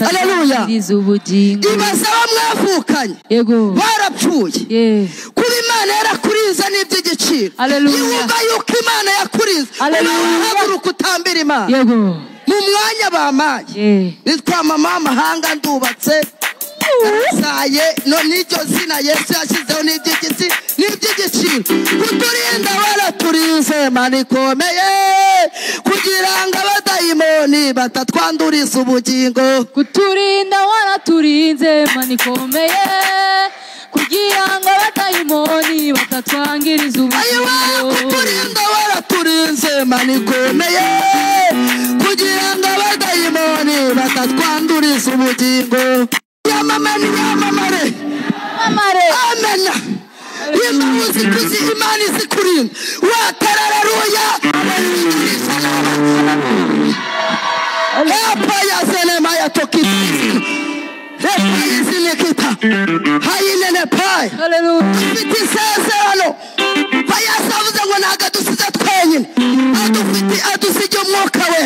Haleluya. Ibaza bamwavukanye barapfuye kuba Imana yarakurinze n'iby'igiciro. Yumva yuko Imana yakurinze uhaguruka utambira Imana mu mwanya bamaye. Nitwa mama w'amahanga ndubatse saye no n'iryo zina Yesu yashyizeho n'iby'igiciro. Kuturinda waraturinze Mana ikomeye kugira ngo abadayimoni batatwanduriza ubugingo. Kuturinda waraturinze Mana ikomeye kugira ngo abadayimoni batatwangiriza ubugingo. Kuturinda waraturinze Mana ikomeye kugira ngo abadayimoni batatwanduriza ubugingo. Yamamare amena Imana uzikuzi Imana izikurinda watararuya hapa yazene maya tokiti hapa yazene kita hayinene pai. Haleluya. Fiti sezerano bayasavuze ngo naga dusize twenyine adusije umwuka we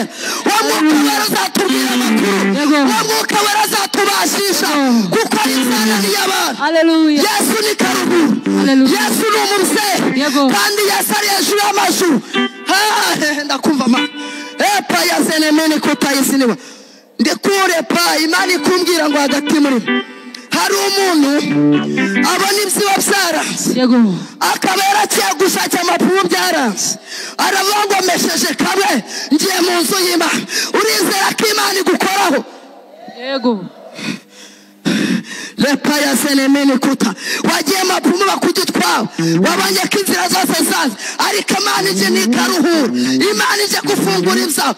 w'umwuka we azatubwira amakuru w'umwuka we azatubashisha kuko izanani y'abantu. Haleluya. Yesu ni karuburu. Yesu ni umuruseri kandi Yesu ari hejuru y'amajuru. Ndakumva ma epa yazene mene kutayisiniwa ndekure pa Imana ikumbwira ngo hagati muri hari umuntu abona ibyiba byaranze akaba yaraciye gushaka amapfumu byaranze aravuga ngo mesheje kamwe ngiye mu nzu y'Imana. Urizera ko Imana igukoraho? Lepa ya senemeni kuta wagiye mapfumu bakugitwawe wabonye ko inzira zose zanze ariko Imana ije nikaruhura. Imana ije gufungura ibyawe.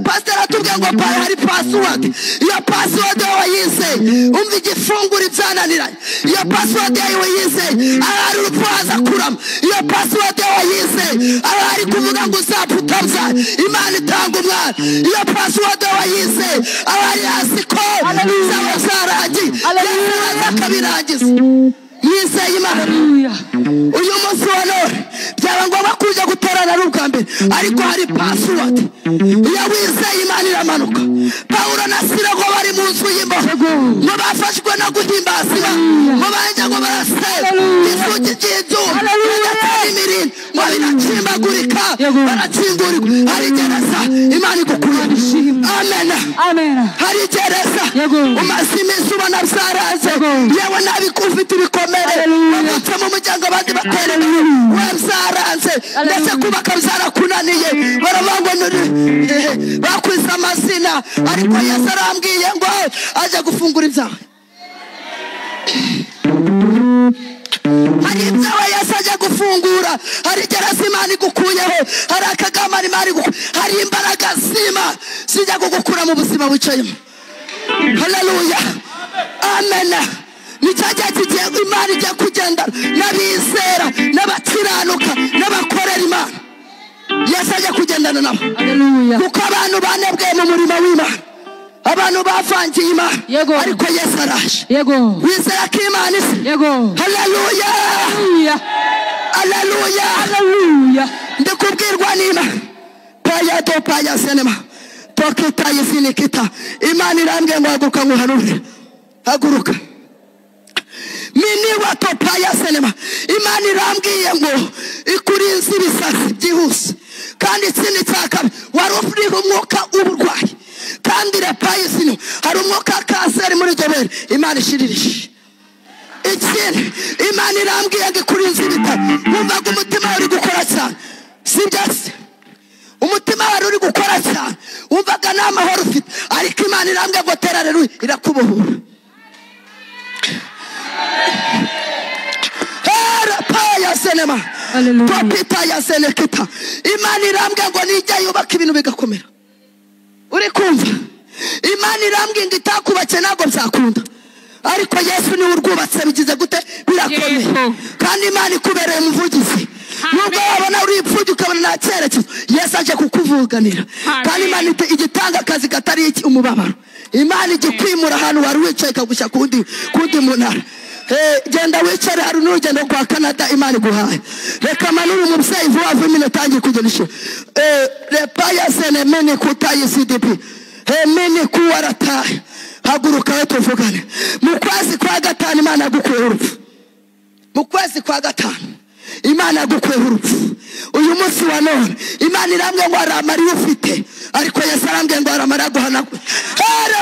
Pastor atubwiye ngo pa hari password. Iyo password wayize umva igifungura ibyananiranye. Iyo password wayize ari urupfaza kurama. Iyo password wayize ari kuvuga ngo uzapfutabya Imana itanga umwana. Iyo password wayize ari asiko zaraji akabirangiza yizeye Imana. Uyu munsi wa none byaba ngombwa kuja guterana n'ubwa mbere ariko hari password. Iyo wizeye Imana iramanuka. Pawulo na Sila ngo bari mu nzu y'imbohe ngo bafashwe no guhimbaza ngo banje ngo barasera isugi ry'inzu bagatera imirindi ngo biracimbagurika baratsindurika. Hari gereza Imana igukuye. Amen. Hari gereza umaze iminsi ubona byaraze yewe nabikufite ibikomere bagutse mu muryango abandi baterera we byaranze ndetse kubaka byarakunaniye baravuga ngo bakwiza amazina ariko Yesu arambwiye ngo aje gufungura ibyawe. Hari ibyawe Yesu aje gufungura. Hari gereza Imana igukuyeho. Hari akagama Imana igukuye. Hari imbaraga z'Imana zijya kugukura mu buzima wicayemo. Haleluya. Amen. Nicyajya kigiye Imana ijya kugendana n'abizera n'abakiranuka n'abakorera Imana. Yesu ajya kugendana nabo. Haleluya. Kuko abantu banebwe mu murimo w'Imana. Abantu bavangiye Imana ariko Yesu araje. Wizera ko Imana isi. Haleluya. Haleluya. Haleluya. Ndikubwirwa n'Imana. Paya to paya senema. Tokita yisinikita. Imana irambye ngo haguruka nguhanure. Haguruka. Mini wato paya senema. Imana irambwiye ngo ikurinze ibisazi byihuse kandi ikindi cyaka wari ufite umwuka w'uburwayi kandi repaye sino hari umwuka kanseri muri dobere Imana ishiririshe. Ikindi Imana irambwiye ngo ikurinze ibitaro wumvaga umutima uri gukora cyane sibyase umutima wari uri gukora cyane wumvaga nta mahoro ufite ariko Imana irambwiye ngo tera haleluya irakubohora. Paya senema topita ya senekita. Imana irambwiye ngo nijya yubaka ibintu bigakomera. Uri kumva Imana irambwiye ngo itakubake ntabwo byakunda ariko Yesu niwe urwubatse bigize gute birakomeye kandi Imana ikubereye umuvugizi. Nubwo wabona uri ipfuye ukabona nta cyerekezo Yesu aje kukuvuganira kandi Imana igitanga akazi katari umubabaro. Imana igikwimura ahantu wari wicaye ikagushyira kundi munara. Genda wicare hari n'urugendo kwa Canada Imana iguhaye. Reka manura umubyeyi vuba vuba iminota yanjye kugenisha. Repaya senemene kutayisidipi. Mene kuwarataye. haguruka we tuvugane. Mu kwezi kwa gatanu Imana yagukuyeho urupfu. Mu kwezi kwa gatanu Imana yagukuyeho urupfu. Uyu munsi wa none Imana irambye ngo aramari ufite, ariko Yesu arambye ngo aramari aguhanagura.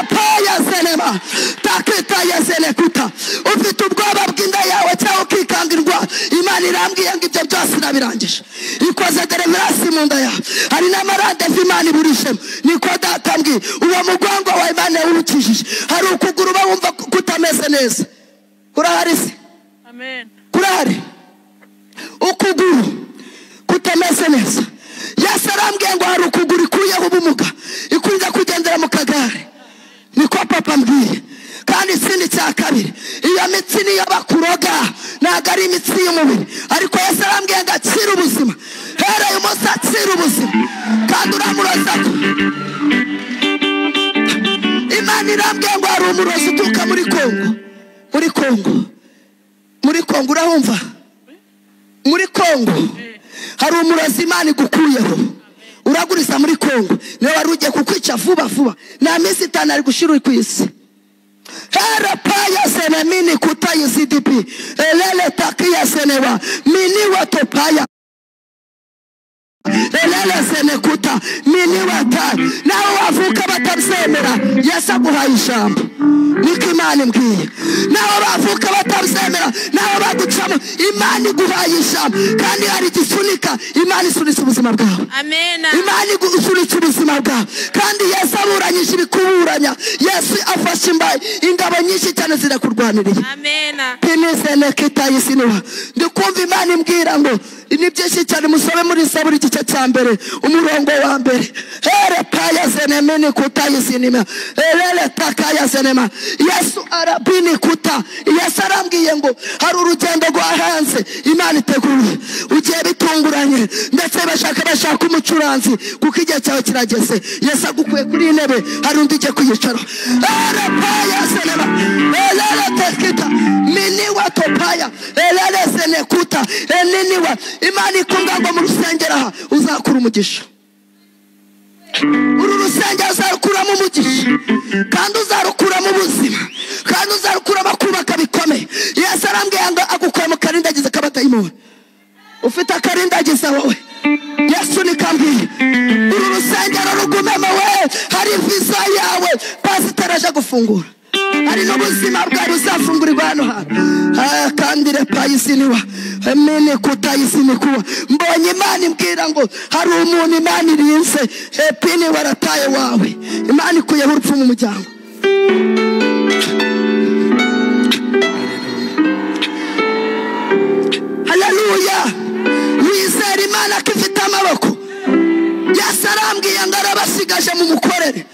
Paya zenema takita yezenekuta. Ufite ubwoba bw'inda yawe cyangwa ukikangirwa, Imana irambye ngo ibyo byose irabirangije. Ikoze deliverance mu nda yawe. Hari n'amarande Imana iburishemo. Niko data mbwiye, uwo mugongo wa Imana yawukijije. Hari ukuguru uba wumva kutameze neza. Kurahari se? Amen. Kurahari ukuguru kutameze neza. Yesu arambwiye ngo hari ukuguru ikuyeho ubumuga, ikunze kugendera mu kagare. Niko papa mbwiye. Kandi ikindi cya kabiri, iyo mitsi niyo bakuroga, ntabwo ari imitsi y'umubiri. Ariko Yesu arambwiye ngo akira ubuzima. Hera uyu munsi akira ubuzima. Kandi uramuroza ko Imana irambwiye ngo hari umurozi uturuka muri Kongo. Muri Kongo. Muri Kongo urahumva? Muri Kongo hari umurozi Imana igukuyeho. Uraguriza muri Kongo. Niwe wari ugiye kukwica vuba vuba. Nta minsi 5 ari gushira ku isi. Hera paya sene mini kutayi CDP. Elele takia senewa. Mini watopaya. Elele sene kuta. Mini wata. Nawe wavuka batabyemera, Yesu aguhaye ijambo. Niko Imana imbwiye. Nawe bavuka batabyemera, nawe bagucamo, Imana iguhaye ijambo. Kandi hari igisunika, Imana isunitse ubuzima bwawe. Amen. Imana isunitse ubuzima bwawe. Kandi Yesu aburanyije ibikuburanya. Yesu afashe ingabo nyinshi cyane zirakurwaniriye. Amen. Pinizene kitayisiniwa. Ndikumva Imana imbwira ngo ni byinshi cyane musobe muri Zaburi igice cya mbere umurongo wa mbere. Here paya zenemeni kutayisinima. Elele takaya zenema. Yesu arabini kuta. Yesu arambwiye ngo hari urugendo rwa hanze Imana iteguye. Ugiye bitunguranye, ndetse bashaka umucuranzi kuko igihe cyawe kirageze. Yesu agukuye kuri intebe, hari undi ugiye kuyicaro. Here paya zenema. Elele tekita. Miniwa topaya. Elele zenekuta. Eniniwa. Imana ikunga ngo mu rusengero aha uzakura umugisha. Uru rusengero uzarukuramo umugisha, kandi uzarukuramo ubuzima, kandi uzarukuramo kubaka bikomeye. Yesu arambwiye ngo agukuye mu karindagiza k'abadayimoni. Ufite akarindagiza wowe, Yesu nikambwiye uru rusengero rugumemo we. Hari visa yawe pasiteri aje gufungura. Hari n'ubuzima bwawe buzafungurirwa hano hantu. Kandi repayisiniwa emene kutayisinikuwa. Mbonye Imana imbwira ngo hari umuntu Imana irinze, epini warataye wawe. Imana ikuyeho urupfu mu muryango. Haleluya. Wizera Imana ko ifite amaboko. Yesu arambwiye ngo arabasigaje mu mukorere.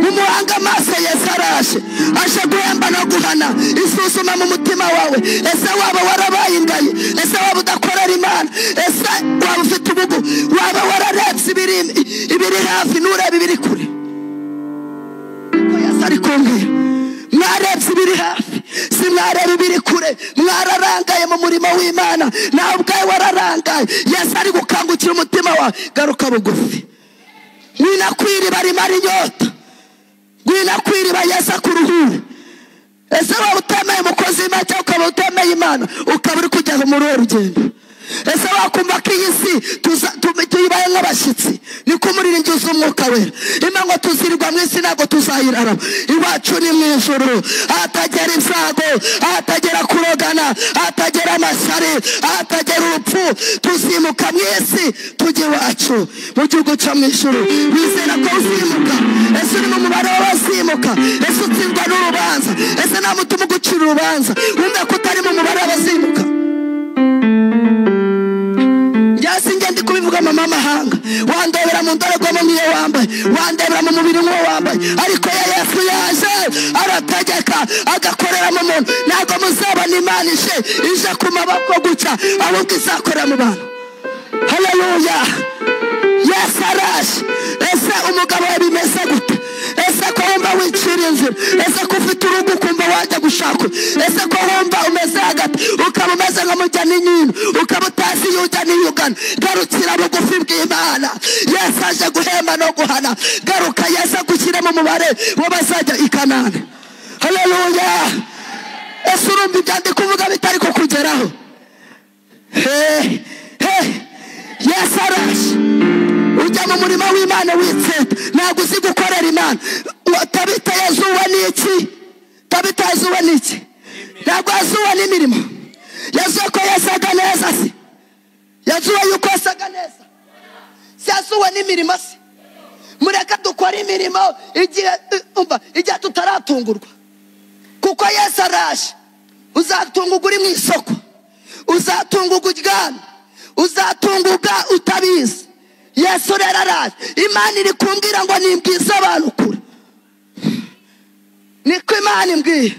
Mumuhanga amaso Yesu araje. Aje guhemba no guhana. Isuzuma mu mutima wawe. Ese waba warabaye ingaye? Ese waba udakorera Imana? Ese waba ufite ubugu? Waba wararebye ibiri hafi n'ureba ibiri kure? Ko Yesu ari kumbwira, mwarebye ibiri hafi, si mwareba ibiri kure. Mwararangaye mu murimo w'Imana, nawe ubwawe wararangaye. Yesu ari gukangukira umutima wawe. Garuka bugufi. Ngwina kwiriba rimara inyota. Ngwina kwiriba Yesu akuruhure. Ese waba utemeye umukozi w'Imana cyangwa ukaba utemeye Imana, ukaba uri kujya muri uru rugendo? Ese wakumva ko iyi si tuyibaye nk'abashyitsi? Niko umuriringiza umwuka wera. Imana ngo tuzirirwa mu isi ntabwo tuzayiraramo. Iwacu ni mu ijuru, ahatagera ibyago, ahatagera kurogana, ahatagera amashyari, ahatagera urupfu. Tuzimuka mu isi tujya iwacu mu gihugu cyo mu ijuru. Wizera ko uzimuka? Ese uri mu mubare w'abazimuka? Ese utsindwa n'urubanza? Ese nta mutima ugucira urubanza? Wumve ko utari mu mubare w'abazimuka. Yasinge ndi kubivuga mu mahanga. Wandebera mu ndorerwamo niyo wambaye, wandebera mu mubiri nk'uwo wambaye. Ariko Yesu yaje arategeka agakorera mu muntu. Ntabwo muzabona Imana ije ku maboko guca, ahubwo izakorera mu bantu. Haleluya. Yesu araje. Ese umugabo we bimeze gute? Ese ko wumva wicira inzira? Ese ko ufite urugo ukumva wajya gushaka? Ese ko wumva umeze hagati ukaba umeze nka mujyana inyino, ukaba utazi yujya n'iyugana? Garukira bugufi bw'Imana. Yesu aje guhemba no guhana. Garuka Yesu agushyire mu mubare w'abazajya i Kanani. haleluya. Ese urumva ibyandiko kuvuga bitari kukugeraho? Yesu araje. Ujya mu murima w'Imana witseta, ntabwo uzi gukorera Imana. Tabita yazuwe n'iki? Tabita yazuwe n'iki? Ntabwo yazuwe n'imirimo. Yazuwe ko yasaga neza se? Yazuwe yuko yasaga neza? Si yazuwe n'imirimo se? Mureka dukora imirimo igihe tutaratungurwa. Kuko Yesu araje. Uzatungurwa uri mu isoko, uzatungurwa uryamye, uzatungurwa utabizi. Yesu rero araje. Imana iri kumbwira ngo nimbwize abantu kure. Niko Imana imbwira.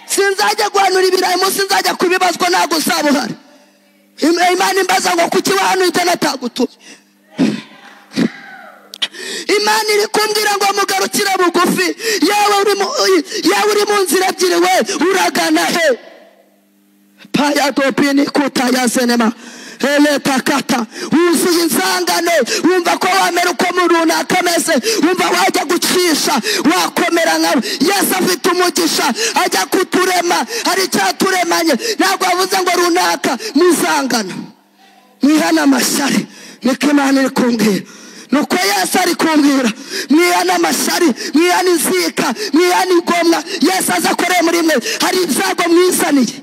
Sinzajya guhanura ibirayi munsi, nzajya kubibazwa ntabwo uzaba uhari. Imana imbaza ngo kuki wahanuye ibyo natagutumye. Imana iri kumbwira ngo mugarukire bugufi. Yawe uri mu nzira ebyiri, we uragana he? Paya dopini kuta ya senema eleta kata wuzuye insangano. Wumva ko wamera uko mu runaka ameze, wumva wajya gucisha wakomera nkawe. Yesu afite umugisha, ajya kuturema, hari icyaturemanye. Ntabwo wavuze ngo runaka muzangana mwihana amashyari. Niko Imana iri kumbwira. Nuko Yesu ari kumbwira mwihana amashyari, mwihana inzika, mwihana igomwa. Yesu aza akoreye muri mwe. Hari ibyago mwizaniye.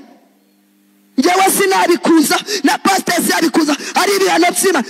Njyewe sinabikuza na pasiteri yabikuza, ari ibihano by'Imana.